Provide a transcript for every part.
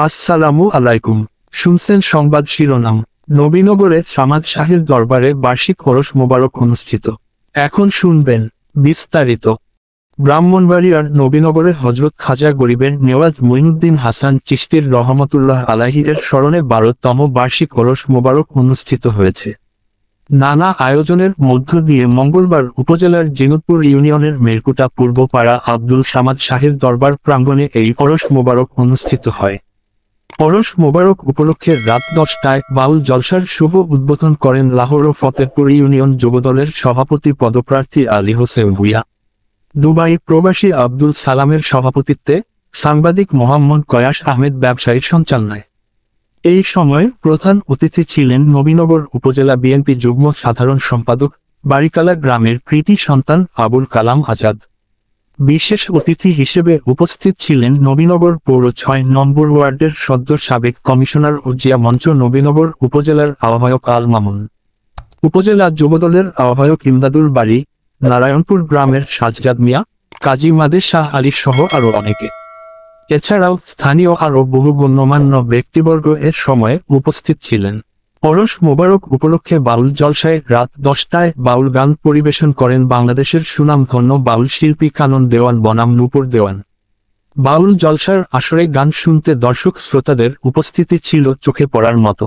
আসসালামু আলাইকুম। শুনছেন সংবাদ শিরোনাম। নবীনগরে সামাদ শাহের দরবারে বার্ষিক ওরস মোবারক অনুষ্ঠিত। এখন শুনবেন বিস্তারিত। ব্রাহ্মণবাড়িয়ার নবীনগরে হযরত খাজা গরিবের নেওয়াজ মঈনুদ্দিন হাসান চিশতির রহমতুল্লাহ আলাইহির স্মরণে 12তম বার্ষিক ওরস মোবারক অনুষ্ঠিত হয়েছে। নানা আয়োজনের মধ্য দিয়ে মঙ্গলবার উপজেলার জিনুদপুর ইউনিয়নের মেরকুটা পূর্বপাড়া আব্দুল সামাদ শাহের দরবার প্রাঙ্গণে এই ওরস মোবারক অনুষ্ঠিত হয়। ওরস মোবারক উপলক্ষে রাত 10টায় বাউল জলসার শুভ উদ্বোধন করেন লাহোর ও ফতেহপুর ইউনিয়ন যুবদলের সভাপতি পদপ্রার্থী আলী হোসেন ভূঁইয়া। দুবাই প্রবাসী আব্দুল সালামের সভাপতিত্বে সাংবাদিক মোহাম্মদ কয়াস আহমেদ ব্যবসায়ীর সঞ্চালনায়। এই সময় প্রধান অতিথি ছিলেন নবীনগর উপজেলা বিএনপি যুগ্ম সাধারণ সম্পাদক বারিকালা গ্রামের কৃতি সন্তান আবুল কালাম আজাদ। বিশেষ অতিথি হিসেবে উপস্থিত ছিলেন নবীনগর পৌর ৬ নম্বর ওয়ার্ডের সদ্য সাবেক কমিশনার ও জিয়া মঞ্চ নবীনগর উপজেলার আহ্বায়ক আল মামুন, উপজেলা যুবদলের আহ্বায়ক ইমদাদুল বারী, নারায়ণপুর গ্রামের সাজ্জাদ মিয়া, কাজী মাদে শাহ আলী সহ আরও অনেকে। এছাড়াও স্থানীয় আরও বহু গণ্যমান্য ব্যক্তিবর্গ এর সময়ে উপস্থিত ছিলেন। ওরস মোবারক উপলক্ষে বাউল জলসায় রাত 10টায় বাউল গান পরিবেশন করেন বাংলাদেশের সুনামধন্য বাউল শিল্পী কানন দেওয়ান বনাম নূপুর দেওয়ান। বাউল জলসার আসরে গান শুনতে দর্শক শ্রোতাদের উপস্থিতি ছিল চোখে পড়ার মতো।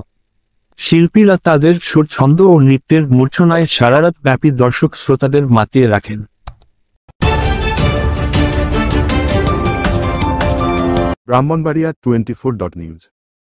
শিল্পীরা তাদের সুর ছন্দ ও নৃত্যের মূর্ছনায় সারারাত ব্যাপী দর্শক শ্রোতাদের মাতিয়ে রাখেন। ব্রাহ্মণবাড়িয়া 24.news